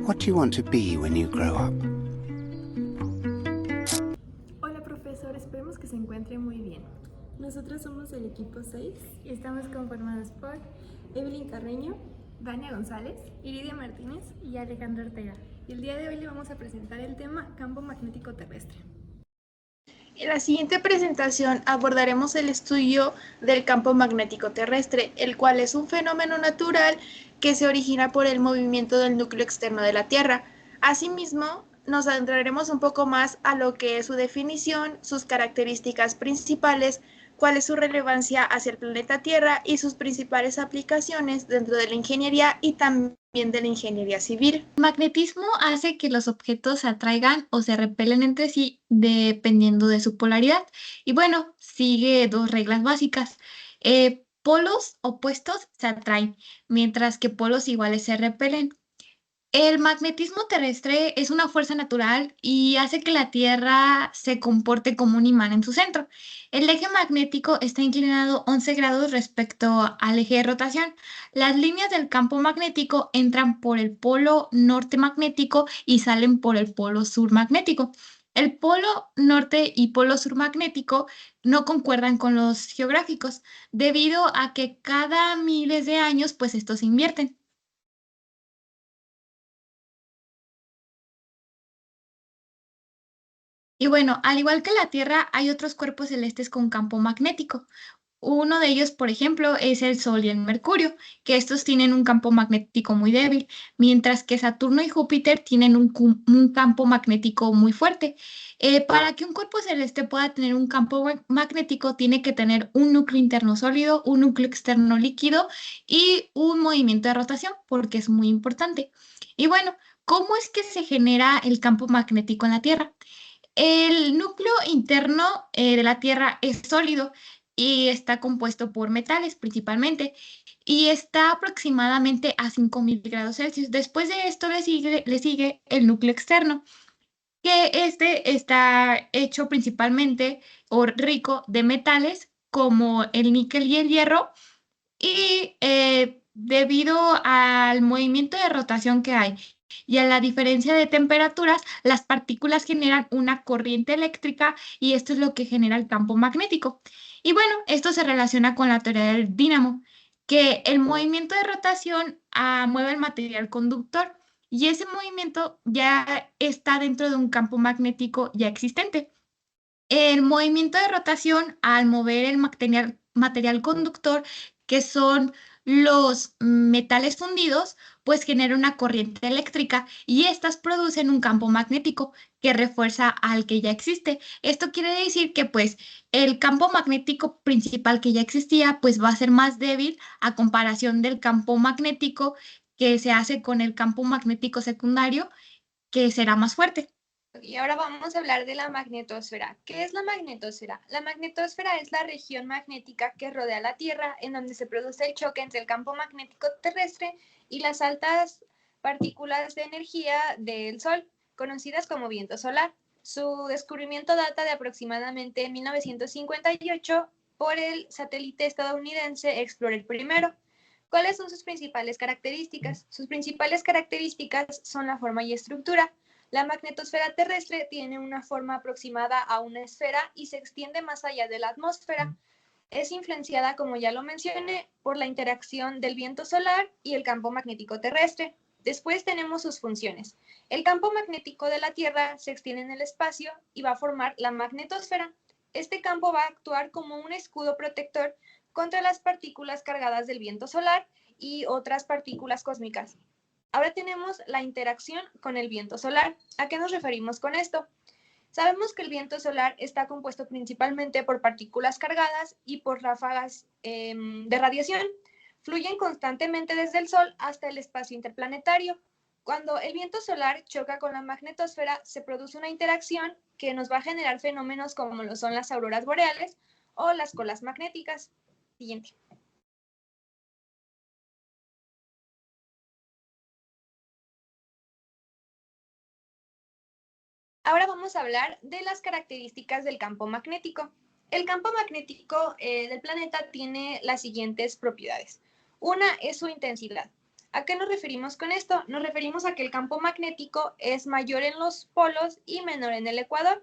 What do you want to be when you grow up? Hola profesor, esperemos que se encuentre muy bien. Nosotros somos el equipo 6 y estamos conformados por Evelyn Carreño, Dania González, Iridia Martínez y Alejandro Ortega. Y el día de hoy le vamos a presentar el tema campo magnético terrestre. En la siguiente presentación abordaremos el estudio del campo magnético terrestre, el cual es un fenómeno natural que se origina por el movimiento del núcleo externo de la Tierra. Asimismo, nos adentraremos un poco más a lo que es su definición, sus características principales, cuál es su relevancia hacia el planeta Tierra y sus principales aplicaciones dentro de la ingeniería y también de la ingeniería civil. El magnetismo hace que los objetos se atraigan o se repelen entre sí dependiendo de su polaridad. Y bueno, sigue dos reglas básicas. Polos opuestos se atraen, mientras que polos iguales se repelen. El magnetismo terrestre es una fuerza natural y hace que la Tierra se comporte como un imán en su centro. El eje magnético está inclinado 11 grados respecto al eje de rotación. Las líneas del campo magnético entran por el polo norte magnético y salen por el polo sur magnético. El polo norte y polo sur magnético no concuerdan con los geográficos, debido a que cada miles de años, pues estos se invierten. Y bueno, al igual que la Tierra, hay otros cuerpos celestes con campo magnético. Uno de ellos, por ejemplo, es el Sol y el Mercurio, que estos tienen un campo magnético muy débil, mientras que Saturno y Júpiter tienen un campo magnético muy fuerte. Para que un cuerpo celeste pueda tener un campo magnético, tiene que tener un núcleo interno sólido, un núcleo externo líquido y un movimiento de rotación, porque es muy importante. Y bueno, ¿cómo es que se genera el campo magnético en la Tierra? El núcleo interno de la Tierra es sólido y está compuesto por metales principalmente y está aproximadamente a 5000 grados Celsius. Después de esto le sigue el núcleo externo, que este está hecho principalmente o rico de metales como el níquel y el hierro y debido al movimiento de rotación que hay y a la diferencia de temperaturas, las partículas generan una corriente eléctrica y esto es lo que genera el campo magnético. Y bueno, esto se relaciona con la teoría del dínamo, que el movimiento de rotación mueve el material conductor y ese movimiento ya está dentro de un campo magnético ya existente. El movimiento de rotación al mover el material conductor, que son los metales fundidos, pues genera una corriente eléctrica y estas producen un campo magnético que refuerza al que ya existe. Esto quiere decir que pues el campo magnético principal que ya existía pues va a ser más débil a comparación del campo magnético que se hace con el campo magnético secundario que será más fuerte. Y ahora vamos a hablar de la magnetosfera. ¿Qué es la magnetosfera? La magnetosfera es la región magnética que rodea la Tierra, en donde se produce el choque entre el campo magnético terrestre y las altas partículas de energía del Sol, conocidas como viento solar. Su descubrimiento data de aproximadamente 1958 por el satélite estadounidense Explorer 1. ¿Cuáles son sus principales características? Sus principales características son la forma y estructura. La magnetosfera terrestre tiene una forma aproximada a una esfera y se extiende más allá de la atmósfera. Es influenciada, como ya lo mencioné, por la interacción del viento solar y el campo magnético terrestre. Después tenemos sus funciones. El campo magnético de la Tierra se extiende en el espacio y va a formar la magnetosfera. Este campo va a actuar como un escudo protector contra las partículas cargadas del viento solar y otras partículas cósmicas. Ahora tenemos la interacción con el viento solar. ¿A qué nos referimos con esto? Sabemos que el viento solar está compuesto principalmente por partículas cargadas y por ráfagas de radiación. Fluyen constantemente desde el Sol hasta el espacio interplanetario. Cuando el viento solar choca con la magnetosfera, se produce una interacción que nos va a generar fenómenos como lo son las auroras boreales o las colas magnéticas. Siguiente. Ahora vamos a hablar de las características del campo magnético. El campo magnético del planeta tiene las siguientes propiedades. Una es su intensidad. ¿A qué nos referimos con esto? Nos referimos a que el campo magnético es mayor en los polos y menor en el ecuador.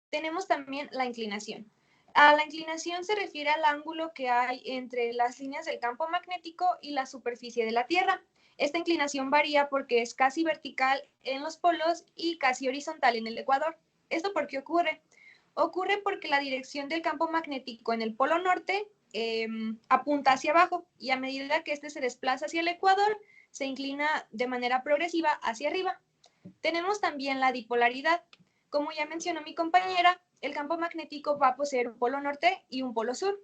Tenemos también la inclinación. A la inclinación se refiere al ángulo que hay entre las líneas del campo magnético y la superficie de la Tierra. Esta inclinación varía porque es casi vertical en los polos y casi horizontal en el ecuador. ¿Esto por qué ocurre? Ocurre porque la dirección del campo magnético en el polo norte apunta hacia abajo y a medida que este se desplaza hacia el ecuador, se inclina de manera progresiva hacia arriba. Tenemos también la dipolaridad. Como ya mencionó mi compañera, el campo magnético va a poseer un polo norte y un polo sur,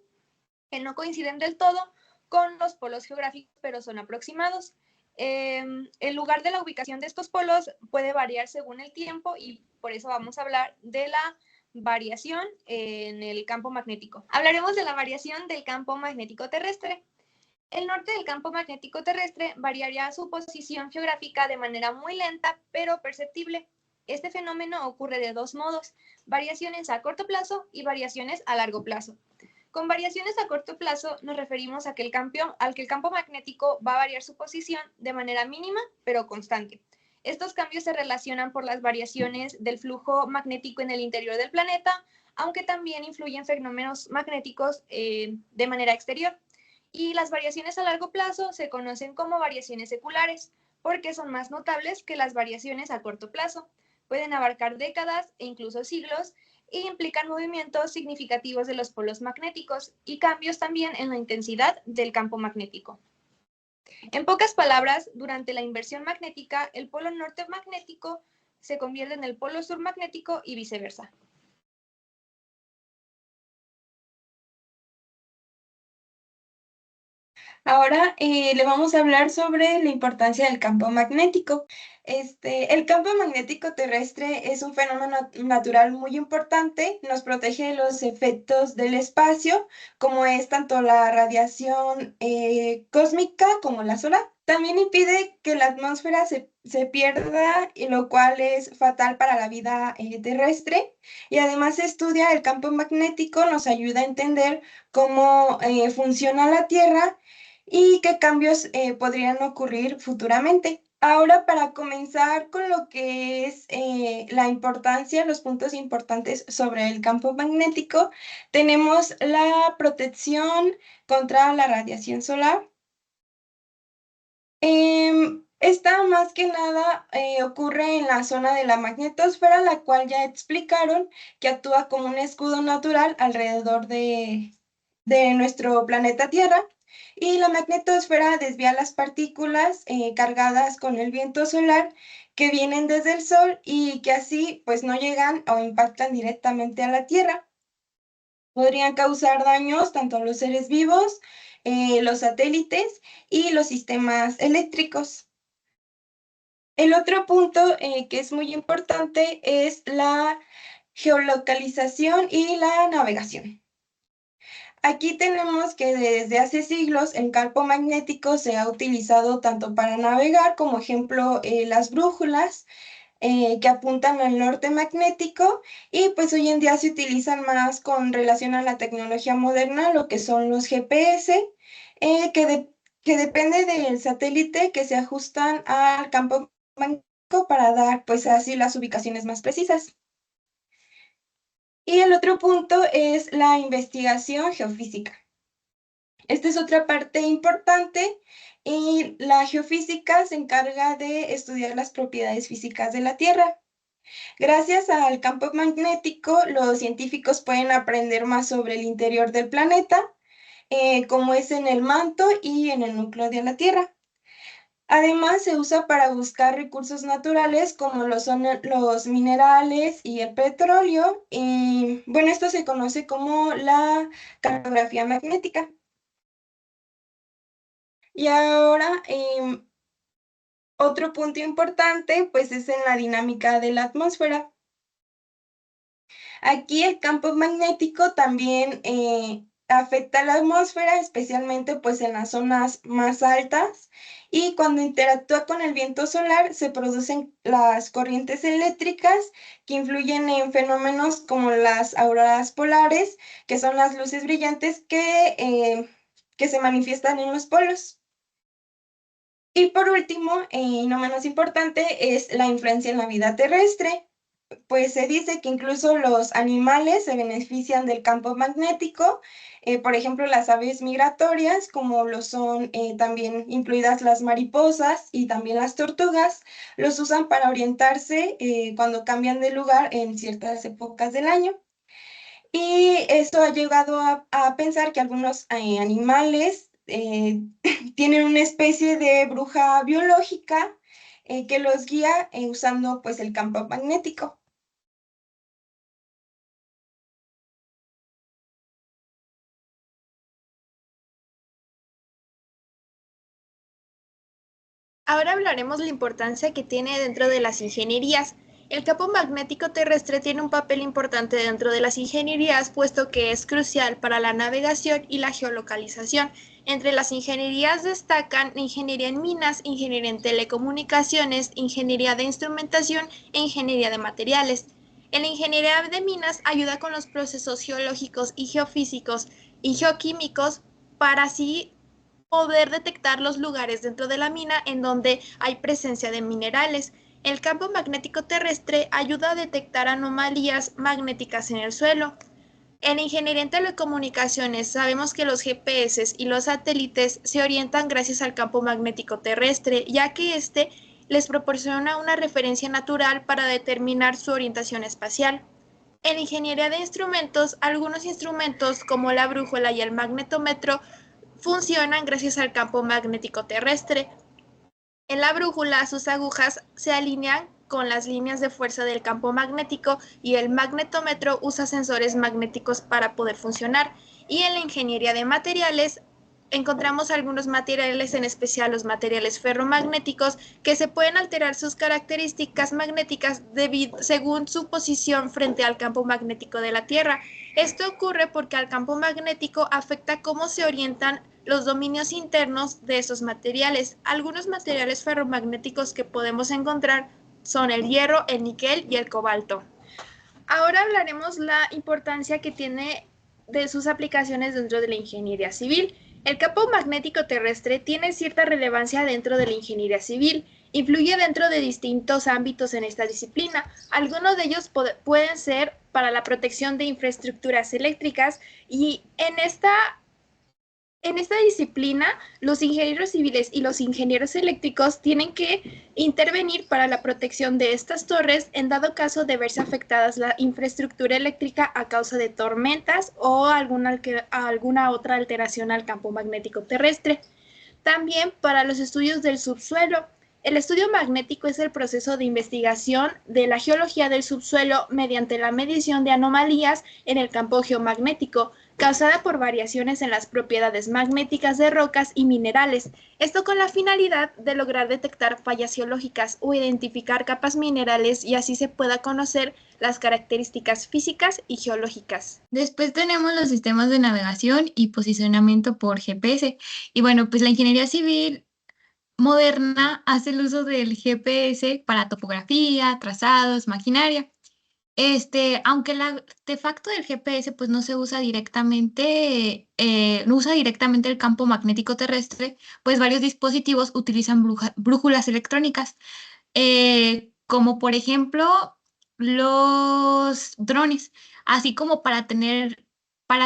que no coinciden del todo con los polos geográficos, pero son aproximados. El lugar de la ubicación de estos polos puede variar según el tiempo y por eso vamos a hablar de la variación en el campo magnético. Hablaremos de la variación del campo magnético terrestre. El norte del campo magnético terrestre variaría su posición geográfica de manera muy lenta, pero perceptible. Este fenómeno ocurre de dos modos, variaciones a corto plazo y variaciones a largo plazo. Con variaciones a corto plazo nos referimos a que el campo magnético va a variar su posición de manera mínima, pero constante. Estos cambios se relacionan por las variaciones del flujo magnético en el interior del planeta, aunque también influyen fenómenos magnéticos de manera exterior. Y las variaciones a largo plazo se conocen como variaciones seculares, porque son más notables que las variaciones a corto plazo. Pueden abarcar décadas e incluso siglos e implican movimientos significativos de los polos magnéticos y cambios también en la intensidad del campo magnético. En pocas palabras, durante la inversión magnética, el polo norte magnético se convierte en el polo sur magnético y viceversa. Ahora le vamos a hablar sobre la importancia del campo magnético. El campo magnético terrestre es un fenómeno natural muy importante, nos protege de los efectos del espacio, como es tanto la radiación cósmica como la solar. También impide que la atmósfera se pierda, y lo cual es fatal para la vida terrestre. Y además estudia el campo magnético, nos ayuda a entender cómo funciona la Tierra y qué cambios podrían ocurrir futuramente. Ahora, para comenzar con lo que es la importancia, los puntos importantes sobre el campo magnético, tenemos la protección contra la radiación solar. Esta más que nada ocurre en la zona de la magnetosfera, la cual ya explicaron que actúa como un escudo natural alrededor de nuestro planeta Tierra. Y la magnetosfera desvía las partículas cargadas con el viento solar que vienen desde el Sol y que así pues no llegan o impactan directamente a la Tierra. Podrían causar daños tanto a los seres vivos, los satélites y los sistemas eléctricos. El otro punto que es muy importante es la geolocalización y la navegación. Aquí tenemos que desde hace siglos el campo magnético se ha utilizado tanto para navegar, como ejemplo las brújulas que apuntan al norte magnético, y pues hoy en día se utilizan más con relación a la tecnología moderna, lo que son los GPS, que depende del satélite, que se ajustan al campo magnético para dar pues así las ubicaciones más precisas. Y el otro punto es la investigación geofísica. Esta es otra parte importante, y la geofísica se encarga de estudiar las propiedades físicas de la Tierra. Gracias al campo magnético, los científicos pueden aprender más sobre el interior del planeta, como es en el manto y en el núcleo de la Tierra. Además, se usa para buscar recursos naturales como lo son los minerales y el petróleo. Y bueno, esto se conoce como la cartografía magnética. Y ahora, otro punto importante, pues es en la dinámica de la atmósfera. Aquí el campo magnético también afecta a la atmósfera, especialmente pues en las zonas más altas, y cuando interactúa con el viento solar se producen las corrientes eléctricas que influyen en fenómenos como las auroras polares, que son las luces brillantes que se manifiestan en los polos. Y por último, y no menos importante, es la influencia en la vida terrestre. Pues se dice que incluso los animales se benefician del campo magnético, por ejemplo, las aves migratorias, como lo son también incluidas las mariposas y también las tortugas, los usan para orientarse cuando cambian de lugar en ciertas épocas del año. Y esto ha llegado a pensar que algunos animales tienen una especie de bruja biológica que los guía usando pues el campo magnético. Ahora hablaremos de la importancia que tiene dentro de las ingenierías. El campo magnético terrestre tiene un papel importante dentro de las ingenierías, puesto que es crucial para la navegación y la geolocalización. Entre las ingenierías destacan ingeniería en minas, ingeniería en telecomunicaciones, ingeniería de instrumentación e ingeniería de materiales. En la ingeniería de minas ayuda con los procesos geológicos y geofísicos y geoquímicos para así poder detectar los lugares dentro de la mina en donde hay presencia de minerales. El campo magnético terrestre ayuda a detectar anomalías magnéticas en el suelo. En ingeniería en telecomunicaciones sabemos que los GPS y los satélites se orientan gracias al campo magnético terrestre, ya que éste les proporciona una referencia natural para determinar su orientación espacial. En ingeniería de instrumentos, algunos instrumentos como la brújula y el magnetómetro funcionan gracias al campo magnético terrestre. En la brújula, sus agujas se alinean con las líneas de fuerza del campo magnético y el magnetómetro usa sensores magnéticos para poder funcionar. Y en la ingeniería de materiales, encontramos algunos materiales, en especial los materiales ferromagnéticos, que se pueden alterar sus características magnéticas según su posición frente al campo magnético de la Tierra. Esto ocurre porque al campo magnético afecta cómo se orientan los dominios internos de esos materiales. Algunos materiales ferromagnéticos que podemos encontrar son el hierro, el níquel y el cobalto. Ahora hablaremos la importancia que tiene de sus aplicaciones dentro de la ingeniería civil. El campo magnético terrestre tiene cierta relevancia dentro de la ingeniería civil. Influye dentro de distintos ámbitos en esta disciplina. Algunos de ellos pueden ser para la protección de infraestructuras eléctricas y en esta disciplina, los ingenieros civiles y los ingenieros eléctricos tienen que intervenir para la protección de estas torres en dado caso de verse afectadas la infraestructura eléctrica a causa de tormentas o alguna otra alteración al campo magnético terrestre. También para los estudios del subsuelo. El estudio magnético es el proceso de investigación de la geología del subsuelo mediante la medición de anomalías en el campo geomagnético, causada por variaciones en las propiedades magnéticas de rocas y minerales. Esto con la finalidad de lograr detectar fallas geológicas o identificar capas minerales y así se pueda conocer las características físicas y geológicas. Después tenemos los sistemas de navegación y posicionamiento por GPS. Y bueno, pues la ingeniería civil moderna hace el uso del GPS para topografía, trazados, maquinaria. Aunque el artefacto del GPS pues no se usa directamente, no usa directamente el campo magnético terrestre, pues varios dispositivos utilizan brújulas electrónicas, como por ejemplo los drones, así como para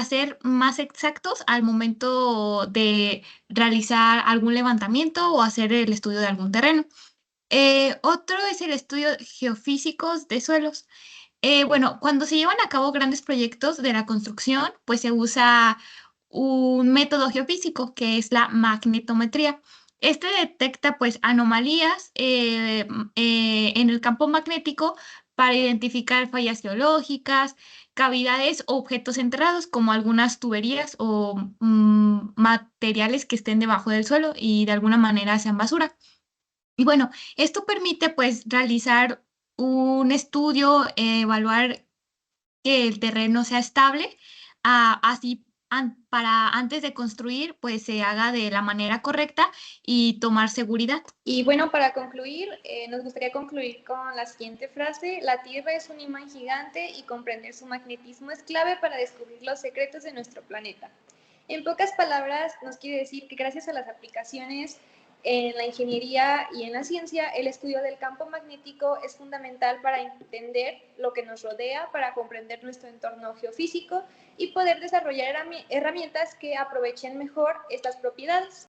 ser más exactos al momento de realizar algún levantamiento o hacer el estudio de algún terreno. Otro es el estudio geofísicos de suelos. Bueno, cuando se llevan a cabo grandes proyectos de la construcción, pues se usa un método geofísico que es la magnetometría. Este detecta pues anomalías en el campo magnético para identificar fallas geológicas, cavidades o objetos enterrados como algunas tuberías o materiales que estén debajo del suelo y de alguna manera sean basura. Y bueno, esto permite pues realizar un estudio, evaluar que el terreno sea estable, así para antes de construir pues se haga de la manera correcta y tomar seguridad. Y bueno, para concluir, nos gustaría concluir con la siguiente frase: la Tierra es un imán gigante y comprender su magnetismo es clave para descubrir los secretos de nuestro planeta. En pocas palabras, nos quiere decir que gracias a las aplicaciones En la ingeniería y en la ciencia, el estudio del campo magnético es fundamental para entender lo que nos rodea, para comprender nuestro entorno geofísico y poder desarrollar herramientas que aprovechen mejor estas propiedades.